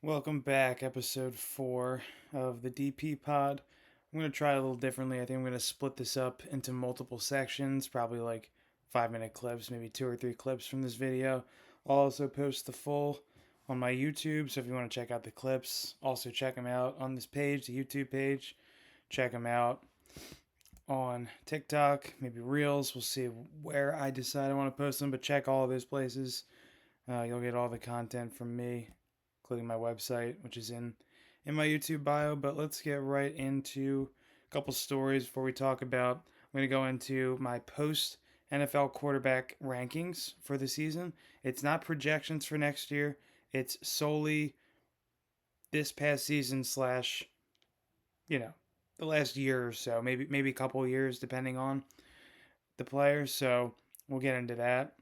Welcome back, episode 4 of the DPpod. I'm going to try a little differently. I think I'm going to split this up into multiple sections, probably like 5 minute clips, maybe 2 or 3 clips from this video. I'll also post the full on my YouTube, so if you want to check out the clips, also check them out on this page, the YouTube page. Check them out on TikTok, maybe Reels. We'll see where I decide I want to post them, but check all of those places. You'll get all the content from me, including my website, which is in my YouTube bio. But let's get right into a couple stories before we talk about. I'm going to go into my post NFL quarterback rankings for the season. It's not projections for next year. It's solely this past season slash, you know, the last year or so, maybe a couple years depending on the players. So we'll get into that.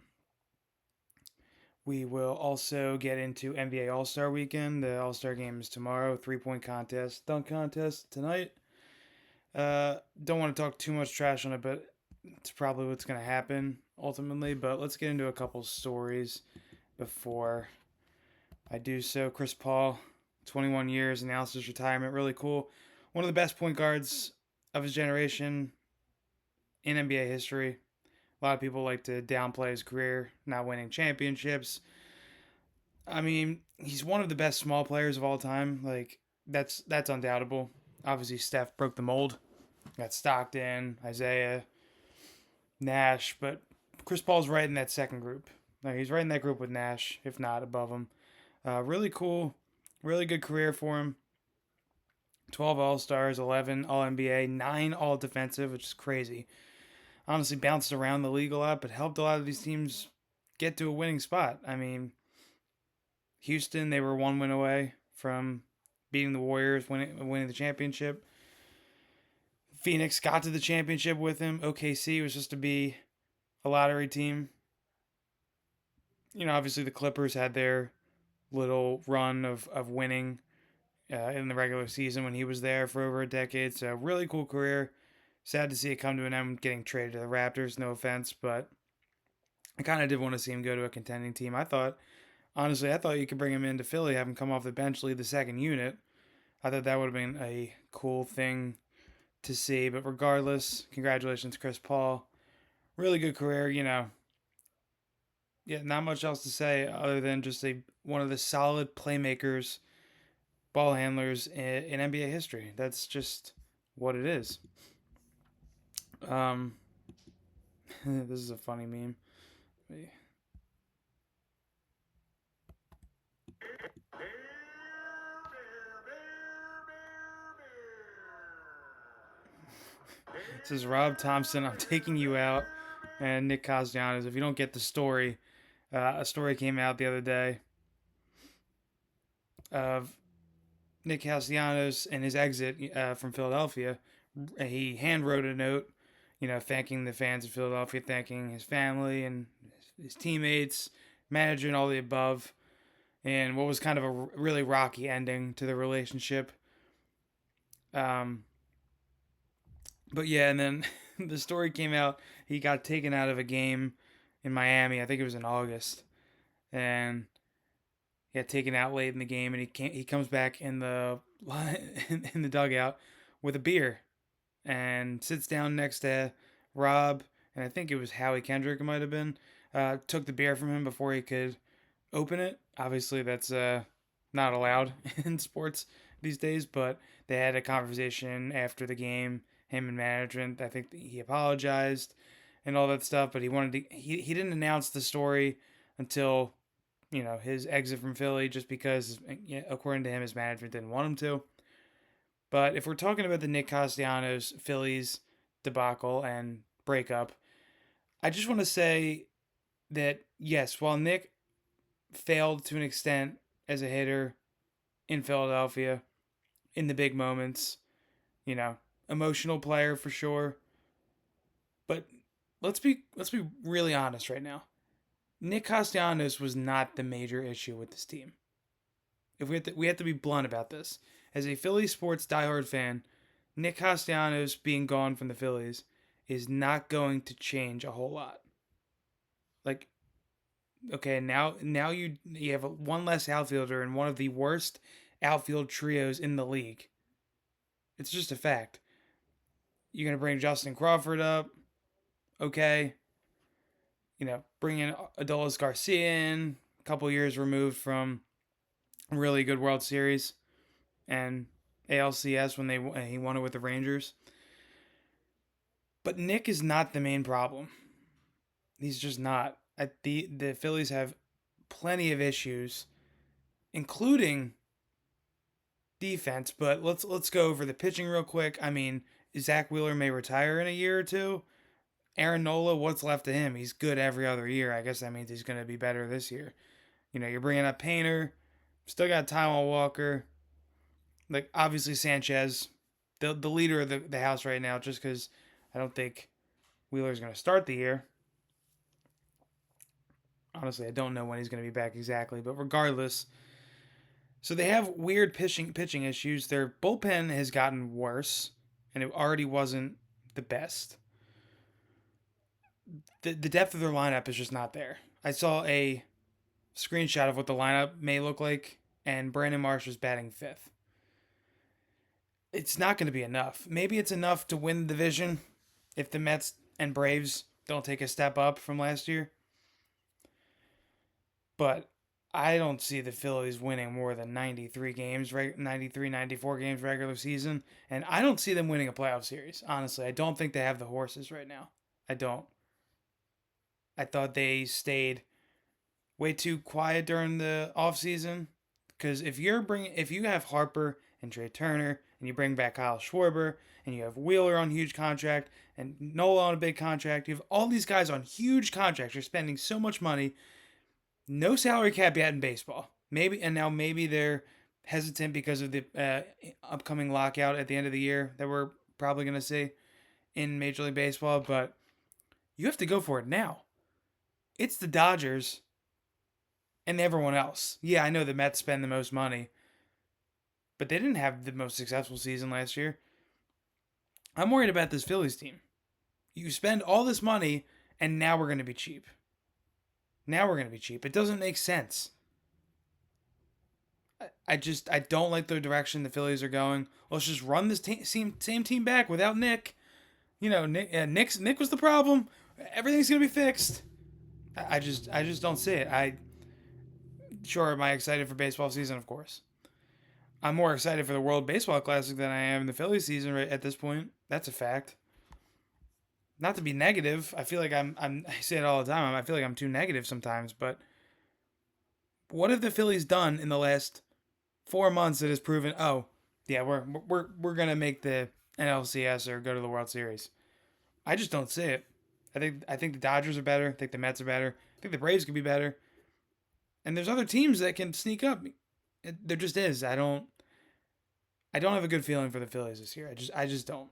We will also get into NBA All-Star Weekend. The All-Star game is tomorrow. 3-point contest, dunk contest tonight. Don't want to talk too much trash on it, but it's probably what's going to happen ultimately. But let's get into a couple stories before I do so. Chris Paul, 21 years, announced his retirement. Really cool. One of the best point guards of his generation in NBA history. A lot of people like to downplay his career, not winning championships. I mean, he's one of the best small players of all time. Like that's undoubtable. Obviously, Steph broke the mold. Got Stockton, Isaiah, Nash, but Chris Paul's right in that second group. Like, he's right in that group with Nash, if not above him. Really cool, really good career for him. 12 All Stars, 11 All NBA, 9 All Defensive, which is crazy. Honestly, bounced around the league a lot, but helped a lot of these teams get to a winning spot. I mean, Houston, they were 1 win away from beating the Warriors, winning the championship. Phoenix got to the championship with him. OKC was just to be a lottery team. Obviously the Clippers had their little run of winning in the regular season when he was there for over a decade. So really cool career. Sad to see it come to an end getting traded to the Raptors. No offense, but I kind of did want to see him go to a contending team. Honestly, I thought you could bring him into Philly, have him come off the bench, lead the second unit. I thought that would have been a cool thing to see. But regardless, congratulations, Chris Paul. Really good career. Yeah, not much else to say other than just one of the solid playmakers, ball handlers in NBA history. That's just what it is. Um, this is a funny meme. This is Rob Thompson. I'm taking you out, and Nick Castellanos. If you don't get the story, a story came out the other day of Nick Castellanos and his exit from Philadelphia. He hand wrote a note, thanking the fans of Philadelphia, thanking his family and his teammates, manager, and all the above. And what was kind of a really rocky ending to the relationship. Um, but yeah, and then the story came out. He got taken out of a game in Miami. I think it was in August, and he got taken out late in the game, and he comes back in the in the dugout with a beer and sits down next to Rob, and I think it was Howie Kendrick. It might have been. Took the beer from him before he could open it. Obviously, that's not allowed in sports these days, but they had a conversation after the game, him and management. I think he apologized and all that stuff, but he didn't announce the story until his exit from Philly, just because, according to him, his management didn't want him to. But if we're talking about the Nick Castellanos Phillies debacle and breakup, I just want to say that yes, while Nick failed to an extent as a hitter in Philadelphia in the big moments, you know, emotional player for sure. But let's be really honest right now. Nick Castellanos was not the major issue with this team. If we have to be blunt about this. As a Philly sports diehard fan, Nick Castellanos being gone from the Phillies is not going to change a whole lot. Like, Okay, now you have one less outfielder and one of the worst outfield trios in the league. It's just a fact. You're gonna bring Justin Crawford up, okay? Bring in Adolis Garcia in, a couple years removed from a really good World Series and ALCS when he won it with the Rangers. But Nick is not the main problem. He's just not. The Phillies have plenty of issues, including defense. But let's go over the pitching real quick. I mean, Zach Wheeler may retire in a year or two. Aaron Nola, what's left of him? He's good every other year. I guess that means he's going to be better this year. You're bringing up Painter, still got Taijuan Walker, like obviously Sanchez, the leader of the house right now. Just because I don't think Wheeler's going to start the year. Honestly, I don't know when he's going to be back exactly, but regardless, so they have weird pitching issues. Their bullpen has gotten worse, and it already wasn't the best. The depth of their lineup is just not there. I saw a screenshot of what the lineup may look like, and Brandon Marsh is batting fifth. It's not going to be enough. Maybe it's enough to win the division if the Mets and Braves don't take a step up from last year. But I don't see the Phillies winning more than 93 games, 93, 94 games regular season. And I don't see them winning a playoff series. Honestly, I don't think they have the horses right now. I don't. I thought they stayed way too quiet during the offseason. Because if you have Harper and Trey Turner, and you bring back Kyle Schwarber, and you have Wheeler on huge contract, and Nola on a big contract, you have all these guys on huge contracts. You're spending so much money. No salary cap yet in baseball. Maybe they're hesitant because of the upcoming lockout at the end of the year that we're probably going to see in Major League Baseball. But you have to go for it now. It's the Dodgers and everyone else. Yeah, I know the Mets spend the most money, but they didn't have the most successful season last year. I'm worried about this Phillies team. You spend all this money, and now we're going to be cheap. It doesn't make sense. I don't like the direction the Phillies are going. Let's just run this same team back without Nick. Nick was the problem. Everything's gonna be fixed. I just don't see it. Am I excited for baseball season? Of course. I'm more excited for the World Baseball Classic than I am the Phillies season right at this point. That's a fact. Not to be negative, I feel like I say it all the time. I feel like I'm too negative sometimes, but what have the Phillies done in the last 4 months that has proven, oh, yeah, we're gonna make the NLCS or go to the World Series? I just don't see it. I think the Dodgers are better. I think the Mets are better. I think the Braves could be better. And there's other teams that can sneak up. There just is. I don't have a good feeling for the Phillies this year. I just don't.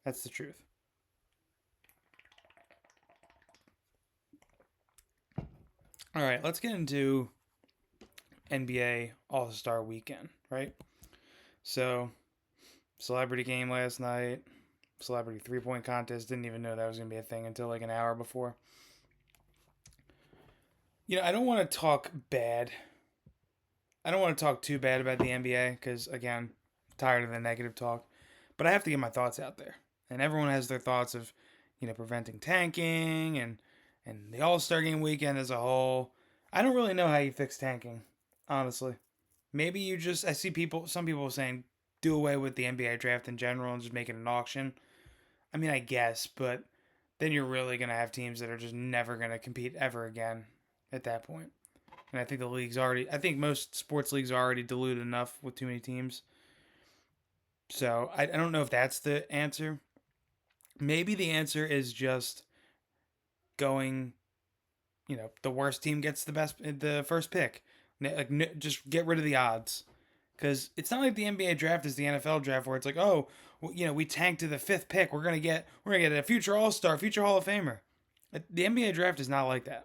That's the truth. All right, let's get into NBA All-Star Weekend, right? So, celebrity game last night, celebrity three-point contest. Didn't even know that was going to be a thing until like an hour before. I don't want to talk bad. I don't want to talk too bad about the NBA because, again, I'm tired of the negative talk. But I have to get my thoughts out there. And everyone has their thoughts of, preventing tanking and the All-Star Game weekend as a whole. I don't really know how you fix tanking, honestly. Maybe I see some people saying do away with the NBA draft in general and just make it an auction. I mean, I guess, but then you're really going to have teams that are just never going to compete ever again at that point. And I think most sports leagues are already diluted enough with too many teams. So I don't know if that's the answer. Maybe the answer is just going, the worst team gets the first pick. Like, just get rid of the odds. Because it's not like the NBA draft is the NFL draft where it's like, oh, we tanked to the fifth pick. We're gonna get a future All-Star, future Hall of Famer. The NBA draft is not like that.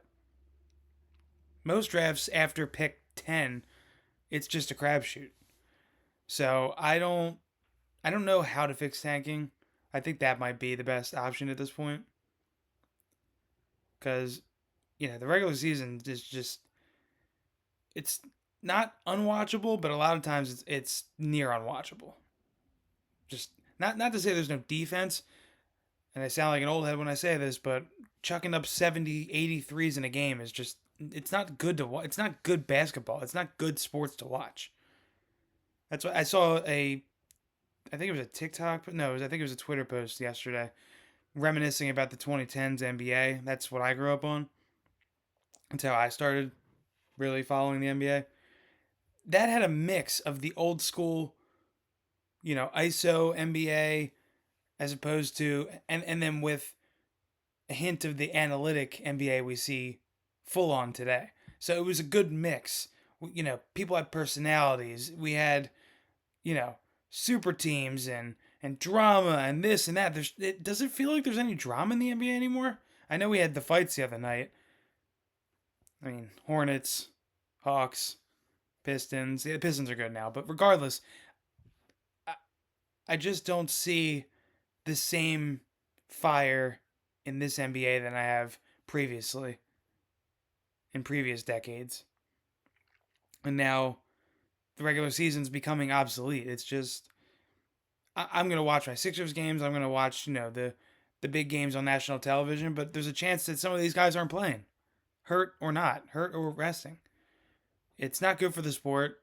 Most drafts after pick 10, it's just a crapshoot. So I don't know how to fix tanking. I think that might be the best option at this point. Because, the regular season is just it's not unwatchable, but a lot of times it's near unwatchable. Just not to say there's no defense, and I sound like an old head when I say this, but chucking up 70, 80 threes in a game is just it's not good to watch. It's not good basketball. It's not good sports to watch. That's what I saw I think it was a TikTok, but no, I think it was a Twitter post yesterday reminiscing about the 2010s NBA. That's what I grew up on. That's how I started really following the NBA. That had a mix of the old school, ISO NBA as opposed to and then with a hint of the analytic NBA we see full on today. So it was a good mix. People had personalities. We had, you know, super teams and drama and this and that. Does it feel like there's any drama in the NBA anymore? I know we had the fights the other night. I mean, Hornets, Hawks, Pistons. Yeah, the Pistons are good now, but regardless, I, I just don't see the same fire in this NBA than I have previously in previous decades. And now the regular season's becoming obsolete. It's just I'm gonna watch my Sixers games. I'm gonna watch the big games on national television. But there's a chance that some of these guys aren't playing, hurt or not, hurt or resting. It's not good for the sport.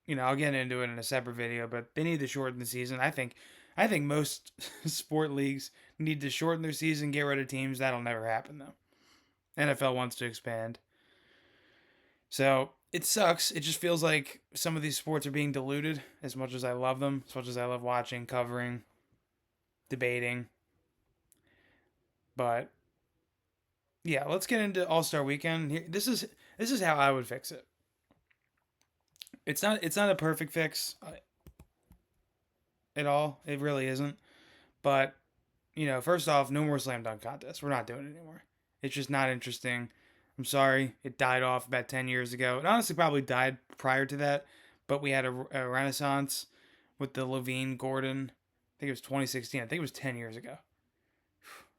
I'll get into it in a separate video, but they need to shorten the season. I think most sport leagues need to shorten their season, get rid of teams. That'll never happen though. NFL wants to expand. So it sucks. It just feels like some of these sports are being diluted as much as I love them, as much as I love watching, covering, debating. But yeah, let's get into All-Star Weekend. Here, this is how I would fix it. It's not a perfect fix at all. It really isn't. But first off, no more slam dunk contests. We're not doing it anymore. It's just not interesting. I'm sorry. It died off about 10 years ago. It honestly probably died prior to that, but we had a renaissance with the Levine Gordon. I think it was 2016. I think it was 10 years ago.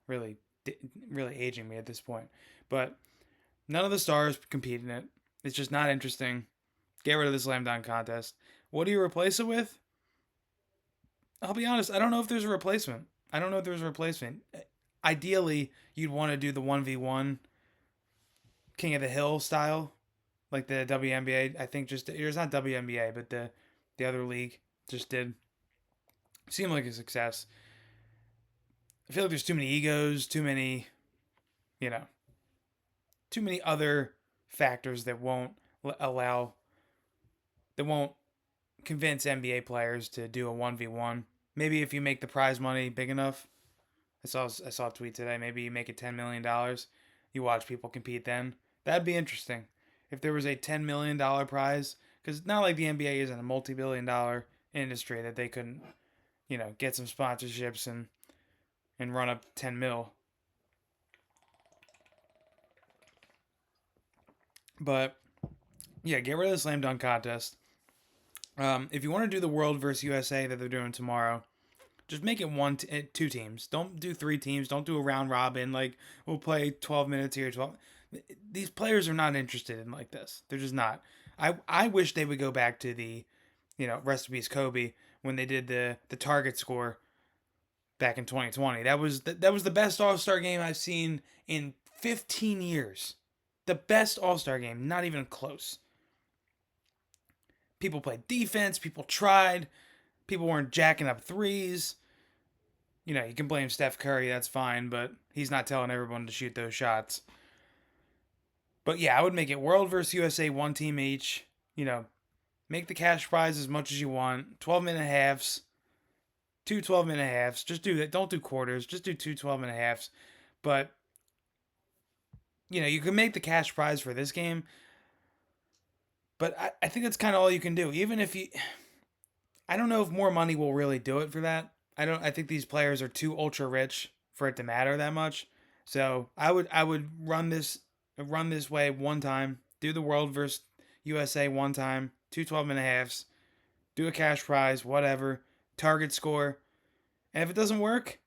Really, really aging me at this point. But none of the stars compete in it. It's just not interesting. Get rid of the slam dunk contest. What do you replace it with? I'll be honest. I don't know if there's a replacement. Ideally, you'd want to do the 1v1 King of the Hill style, like the WNBA. I think it's not WNBA, but the other league just did. Seemed like a success. I feel like there's too many egos, you know, too many other factors that won't allow, that won't convince NBA players to do a 1v1. Maybe if you make the prize money big enough. I saw a tweet today. Maybe you make it $10 million. You watch people compete then. That'd be interesting. If there was a $10 million prize, because it's not like the NBA isn't a multi-billion-dollar industry that they couldn't, get some sponsorships and run up 10 mil. But yeah, get rid of the slam dunk contest. If you want to do the World versus USA that they're doing tomorrow, just make it two teams. Don't do three teams. Don't do a round robin. Like, we'll play 12 minutes here, 12. These players are not interested in like this. They're just not. I wish they would go back to the, rest in peace Kobe, when they did the target score back in 2020. That was the best All-Star game I've seen in 15 years. The best All-Star game, not even close. People played defense. People tried. People weren't jacking up threes. You can blame Steph Curry, that's fine, but he's not telling everyone to shoot those shots. But yeah, I would make it World versus USA, one team each. Make the cash prize as much as you want. 12-minute halves. Two 12-minute halves. Just do that. Don't do quarters. Just do two 12-minute halves. But, you can make the cash prize for this game. But I think that's kind of all you can do. Even if you... I don't know if more money will really do it for that. I think these players are too ultra rich for it to matter that much. So I would run this way one time. Do the World versus USA one time. Two 12-minute halves. Do a cash prize, whatever. Target score. And if it doesn't work,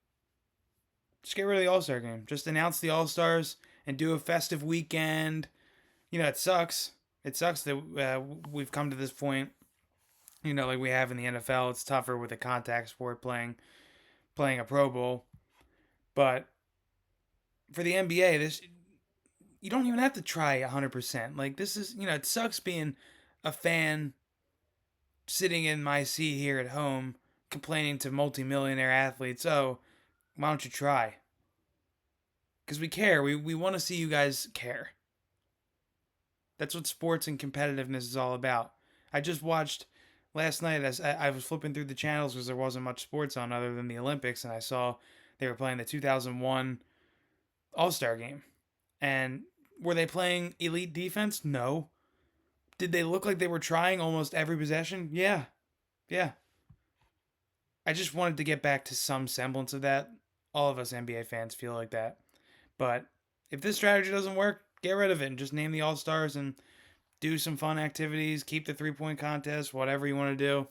just get rid of the All-Star game. Just announce the All-Stars and do a festive weekend. It sucks. It sucks that we've come to this point. Like we have in the NFL, it's tougher with a contact sport playing a Pro Bowl. But for the NBA, this you don't even have to try 100%. Like this is, it sucks being a fan sitting in my seat here at home complaining to multimillionaire athletes, "Oh, why don't you try?" Because we care. We want to see you guys care. That's what sports and competitiveness is all about. I just watched last night as I was flipping through the channels because there wasn't much sports on other than the Olympics, and I saw they were playing the 2001 All-Star game. And were they playing elite defense? No. Did they look like they were trying almost every possession? Yeah. Yeah. I just wanted to get back to some semblance of that. All of us NBA fans feel like that. But if this strategy doesn't work, get rid of it and just name the All Stars and do some fun activities. Keep the 3-point contest, whatever you want to do.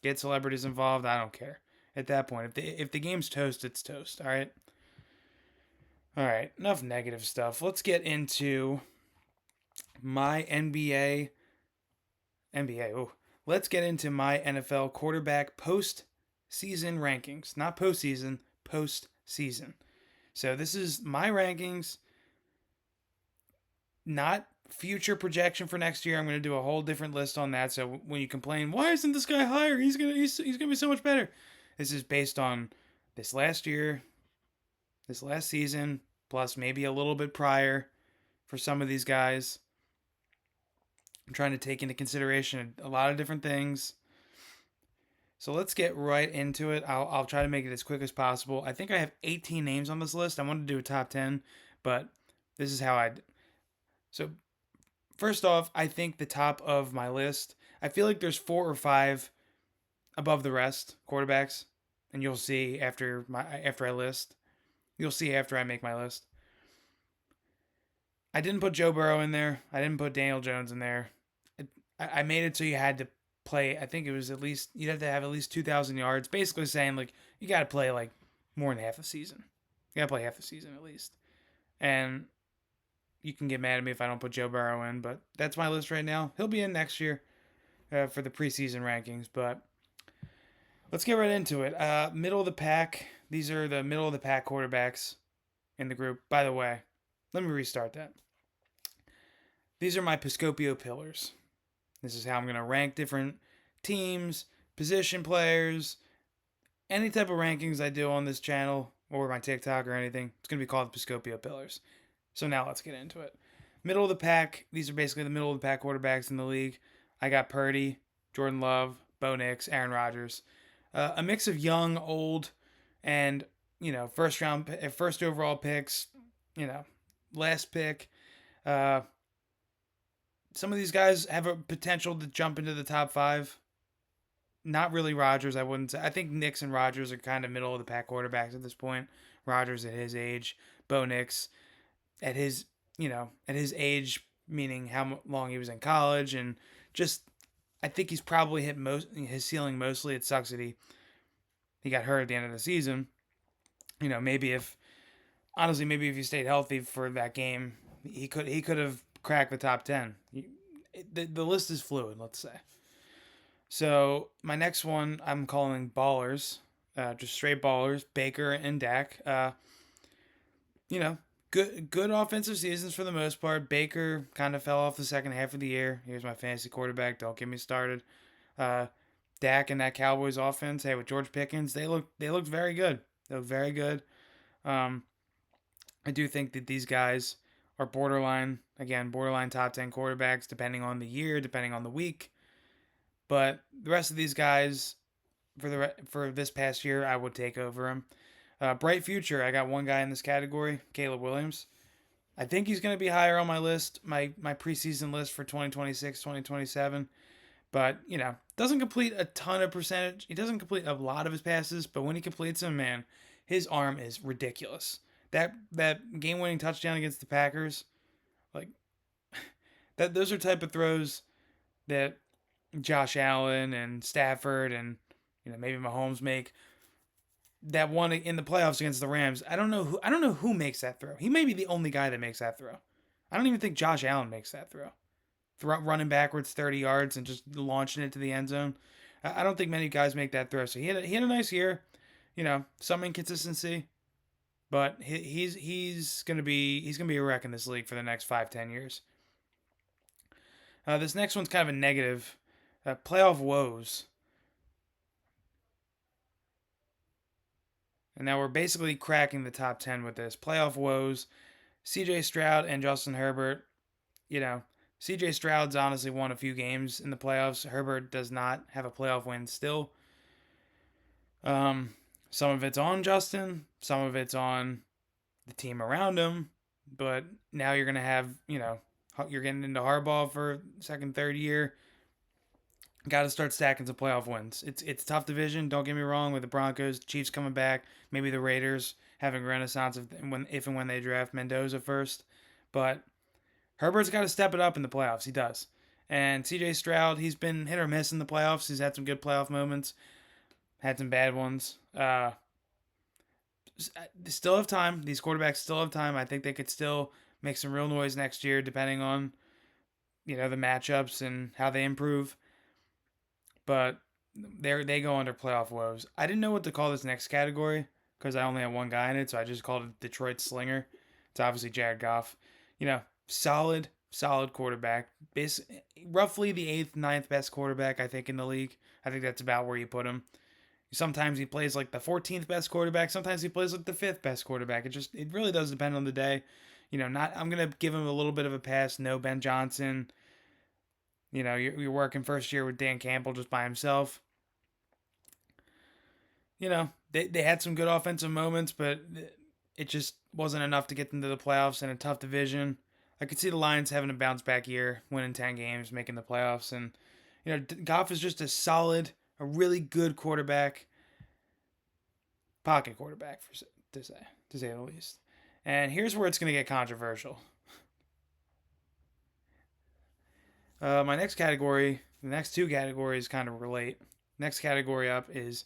Get celebrities involved. I don't care. At that point, if the game's toast, it's toast. All right. All right. Enough negative stuff. Let's get into my NBA. Oh, let's get into my NFL quarterback post-season rankings. Not postseason, post-season. So this is my rankings, not future projection for next year. I'm going to do a whole different list on that. So when you complain, why isn't this guy higher? He's gonna be so much better. This is based on this last year, this last season, plus maybe a little bit prior for some of these guys. I'm trying to take into consideration a lot of different things. So let's get right into it. I'll try to make it as quick as possible. I think I have 18 names on this list. I wanted to do a top 10, but this is how I'd. So first off, I think the top of my list, I feel like there's 4 or 5 above the rest quarterbacks, and you'll see after I list. You'll see after I make my list. I didn't put Joe Burrow in there. I didn't put Daniel Jones in there. I made it so you had to play. I think it was you'd have to have at least 2,000 yards. Basically saying like you got to play like more than half a season. You got to play half a season at least. And you can get mad at me if I don't put Joe Burrow in, but that's my list right now. He'll be in next year for the preseason rankings. But let's get right into it. Middle of the pack. These are the middle of the pack quarterbacks in the group. By the way, let me restart that. These are my Piscopio Pillars. This is how I'm going to rank different teams, position players, any type of rankings I do on this channel or my TikTok or anything. It's going to be called the Piscopio Pillars. So now let's get into it. Middle of the pack. These are basically the middle of the pack quarterbacks in the league. I got Purdy, Jordan Love, Bo Nix, Aaron Rodgers. A mix of young, old, and first overall picks. Last pick. Some of these guys have a potential to jump into the top 5. Not really Rodgers, I wouldn't say. I think Nix and Rodgers are kind of middle of the pack quarterbacks at this point. Rodgers at his age, Bo Nix at his age, meaning how long he was in college, and just I think he's probably hit his ceiling mostly. It sucks that he got hurt at the end of the season. Maybe if he stayed healthy for that game, he could have cracked the top 10. The list is fluid, let's say. So my next one I'm calling ballers, just straight ballers. Baker and Dak. Good offensive seasons for the most part. Baker kind of fell off the second half of the year. Here's my fantasy quarterback. Don't get me started. Dak and that Cowboys offense. Hey, with George Pickens, they looked very good. They looked very good. I do think that these guys are borderline top 10 quarterbacks, depending on the year, depending on the week. But the rest of these guys, for this past year, I would take over them. Bright future, I got one guy in this category, Caleb Williams. I think he's going to be higher on my list, my preseason list for 2026, 2027. But, doesn't complete a ton of percentage. He doesn't complete a lot of his passes, but when he completes them, man, his arm is ridiculous. That game-winning touchdown against the Packers, like those are type of throws that Josh Allen and Stafford and maybe Mahomes make. that one in the playoffs against the Rams. I don't know who makes that throw. He may be the only guy that makes that throw. I don't even think Josh Allen makes that throw. Running backwards 30 yards and just launching it to the end zone. I don't think many guys make that throw. So he had a nice year. Some inconsistency, but he's gonna be a wreck in this league for the next 5-10 years. This next one's kind of a negative. Playoff woes. And now we're basically cracking the top 10 with this. Playoff woes. CJ Stroud and Justin Herbert. CJ Stroud's honestly won a few games in the playoffs. Herbert does not have a playoff win still. Some of it's on Justin, some of it's on the team around him. But now you're going to have, you're getting into Harbaugh for second, third year. Got to start stacking some playoff wins. It's a tough division. Don't get me wrong. With the Broncos, Chiefs coming back, maybe the Raiders having a renaissance if and when they draft Mendoza first. But Herbert's got to step it up in the playoffs. He does. And C.J. Stroud, he's been hit or miss in the playoffs. He's had some good playoff moments, had some bad ones. They still have time. These quarterbacks still have time. I think they could still make some real noise next year, depending on the matchups and how they improve. But they go under playoff woes. I didn't know what to call this next category because I only have one guy in it, so I just called it Detroit Slinger. It's obviously Jared Goff. Solid quarterback. Roughly the 8th, 9th best quarterback, I think, in the league. I think that's about where you put him. Sometimes he plays like the 14th best quarterback. Sometimes he plays like the 5th best quarterback. It really does depend on the day. I'm gonna give him a little bit of a pass. No Ben Johnson. You're working first year with Dan Campbell just by himself. They had some good offensive moments, but it just wasn't enough to get them to the playoffs in a tough division. I could see the Lions having a bounce back year, winning 10 games, making the playoffs. And, Goff is just a really good quarterback, pocket quarterback, to say the least. And here's where it's going to get controversial. My next category, the next two categories kind of relate. Next category up is,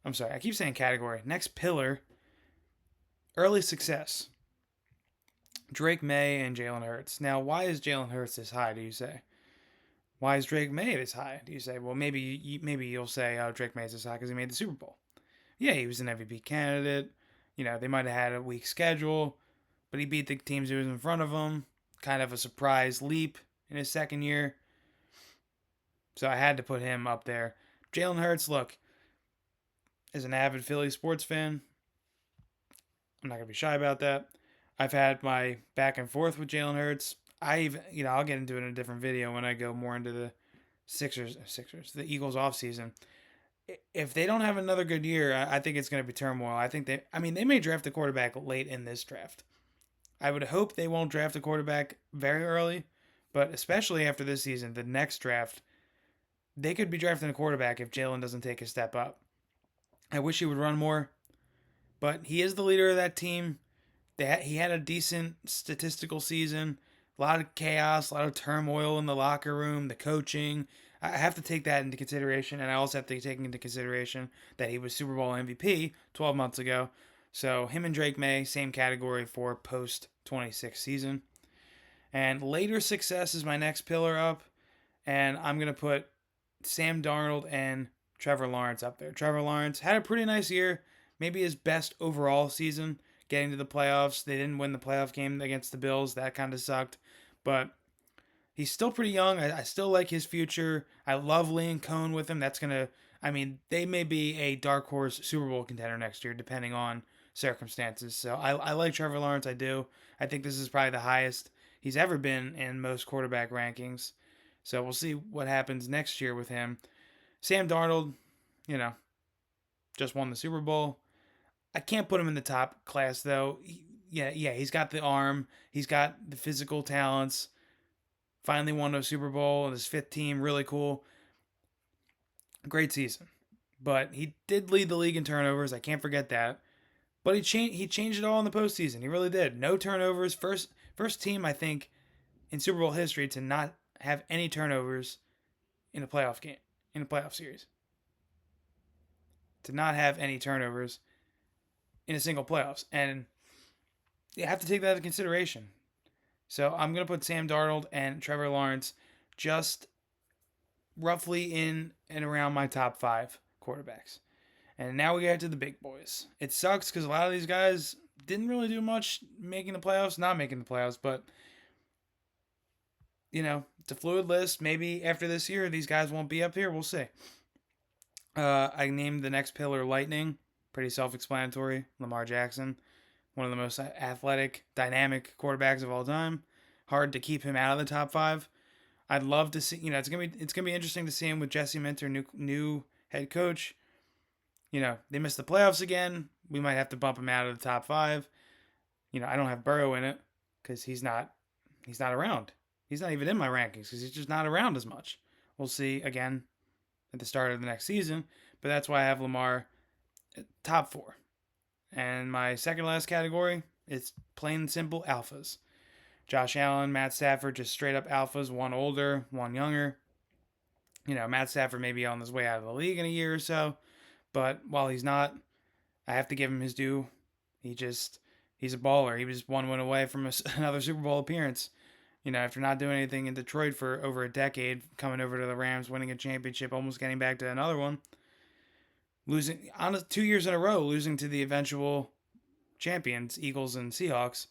I'm sorry, I keep saying category. Next pillar, early success. Drake May and Jalen Hurts. Now, why is Jalen Hurts this high, do you say? Why is Drake May this high, do you say? Well, maybe you'll say, oh, Drake May is this high because he made the Super Bowl. Yeah, he was an MVP candidate. They might have had a weak schedule, but he beat the teams who was in front of him. Kind of a surprise leap in his second year. So I had to put him up there. Jalen Hurts, look, as an avid Philly sports fan, I'm not going to be shy about that. I've had my back and forth with Jalen Hurts. I'll get into it in a different video when I go more into the the Eagles offseason. If they don't have another good year, I think it's going to be turmoil. I think they may draft a quarterback late in this draft. I would hope they won't draft a quarterback very early, but especially after this season, the next draft, they could be drafting a quarterback if Jalen doesn't take a step up. I wish he would run more, but he is the leader of that team. He had a decent statistical season. A lot of chaos, a lot of turmoil in the locker room, the coaching. I have to take that into consideration, and I also have to take into consideration that he was Super Bowl MVP 12 months ago. So him and Drake May, same category for post-26 season. And later success is my next pillar up, and I'm going to put Sam Darnold and Trevor Lawrence up there. Trevor Lawrence had a pretty nice year, maybe his best overall season, getting to the playoffs. They didn't win the playoff game against the Bills. That kind of sucked. But he's still pretty young. I still like his future. I love Liam Cohn with him. They may be a dark horse Super Bowl contender next year, depending on circumstances. So I like Trevor Lawrence. I do. I think this is probably the highest he's ever been in most quarterback rankings. So we'll see what happens next year with him. Sam Darnold, just won the Super Bowl. I can't put him in the top class, though. He's got the arm. He's got the physical talents. Finally won a Super Bowl on his 5th team. Really cool. Great season. But he did lead the league in turnovers. I can't forget that. But he changed it all in the postseason. He really did. No turnovers. First team, I think, in Super Bowl history to not have any turnovers in a playoff game, in a playoff series. To not have any turnovers. in a single playoffs. And you have to take that into consideration. So I'm going to put Sam Darnold and Trevor Lawrence just roughly in and around my top 5 quarterbacks. And now we get to the big boys. It sucks because a lot of these guys didn't really do much making the playoffs, not making the playoffs, but, it's a fluid list. Maybe after this year, these guys won't be up here. We'll see. I named the next pillar Lightning. Pretty self-explanatory. Lamar Jackson, one of the most athletic, dynamic quarterbacks of all time. Hard to keep him out of the top 5. I'd love to see. It's gonna be interesting to see him with Jesse Minter, new head coach. They missed the playoffs again. We might have to bump him out of the top 5. I don't have Burrow in it because he's not around. He's not even in my rankings because he's just not around as much. We'll see again at the start of the next season. But that's why I have Lamar at top 4. And my second last category is plain and simple alphas. Josh Allen, Matt Stafford, just straight up alphas. One older, one younger. Matt Stafford may be on his way out of the league in a year or so. But while he's not, I have to give him his due. He's a baller. He was one win away from another Super Bowl appearance. After not doing anything in Detroit for over a decade, coming over to the Rams, winning a championship, almost getting back to another one. Losing on 2 years in a row, losing to the eventual champions, Eagles and Seahawks.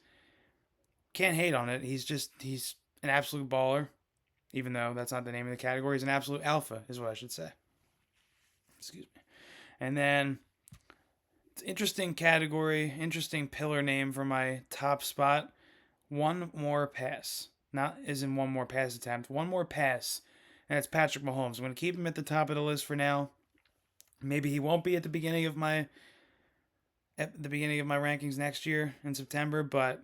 Can't hate on it. He's an absolute baller, even though that's not the name of the category. He's an absolute alpha, is what I should say. Excuse me. And then, it's interesting category, interesting pillar name for my top spot. One more pass. Not as in one more pass attempt. One more pass. And it's Patrick Mahomes. I'm going to keep him at the top of the list for now. Maybe he won't be at the beginning of my rankings next year in September, but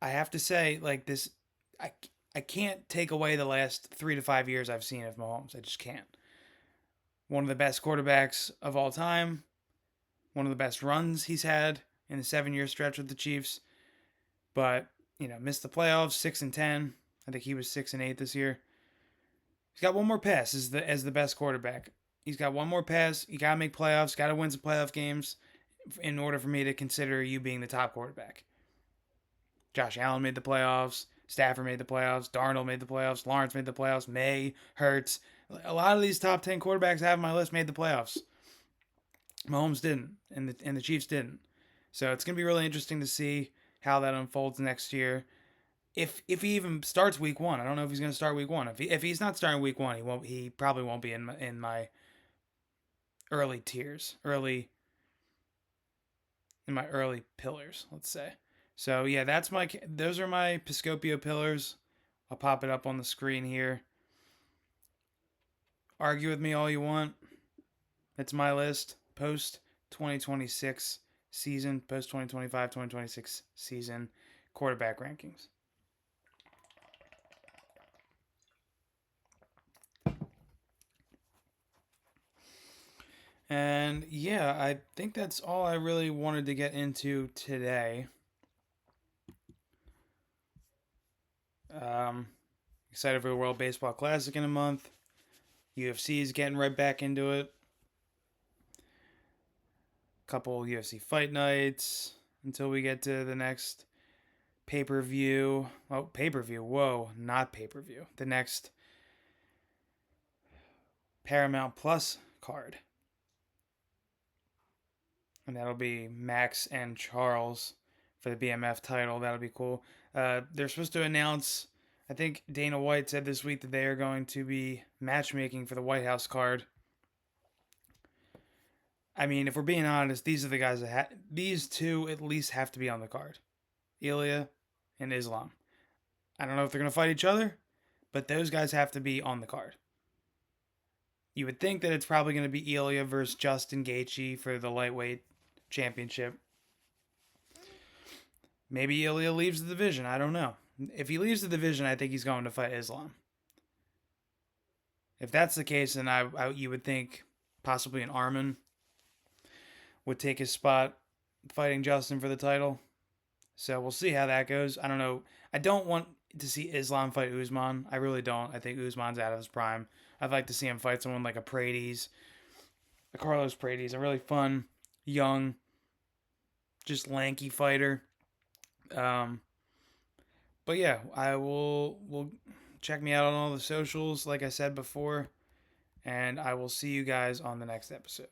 I have to say, this, I can't take away the last 3 to 5 years I've seen of Mahomes. I just can't. One of the best quarterbacks of all time. One of the best runs he's had in the 7-year stretch with the Chiefs. But, missed the playoffs, 6-10. I think he was 6-8 this year. He's got one more pass as the best quarterback. He's got one more pass. You got to make playoffs. Got to win some playoff games in order for me to consider you being the top quarterback. Josh Allen made the playoffs. Stafford made the playoffs. Darnold made the playoffs. Lawrence made the playoffs. May, Hurts. A lot of these top 10 quarterbacks I have on my list made the playoffs. Mahomes didn't, and the Chiefs didn't. So it's going to be really interesting to see how that unfolds next year. If he even starts week 1, I don't know if he's going to start week 1. If he's not starting week 1, he probably won't be in my early tiers, in my early pillars, let's say. So yeah, those are my Piscopio Pillars. I'll pop it up on the screen here. Argue with me all you want. It's my list. Post 2026 season, post 2025, 2026 season quarterback rankings. And yeah, I think that's all I really wanted to get into today. Excited for the World Baseball Classic in a month. UFC is getting right back into it. Couple UFC fight nights until we get to the next pay-per-view. Oh, pay-per-view. Whoa, not pay-per-view. The next Paramount Plus card. And that'll be Max and Charles for the BMF title. That'll be cool. They're supposed to announce, I think Dana White said this week that they are going to be matchmaking for the White House card. I mean, if we're being honest, these are the guys that these two at least have to be on the card. Ilya and Islam. I don't know if they're going to fight each other, but those guys have to be on the card. You would think that it's probably going to be Ilya versus Justin Gaethje for the lightweight championship. Maybe Ilya leaves the division. I don't know. If he leaves the division, I think he's going to fight Islam. If that's the case, then you would think possibly an Arman would take his spot fighting Justin for the title. So we'll see how that goes. I don't know. I don't want to see Islam fight Usman. I really don't. I think Usman's out of his prime. I'd like to see him fight someone like a Carlos Paredes, a really fun, young, just lanky fighter. Um, but yeah, I will check me out on all the socials, like I said before, and I will see you guys on the next episode.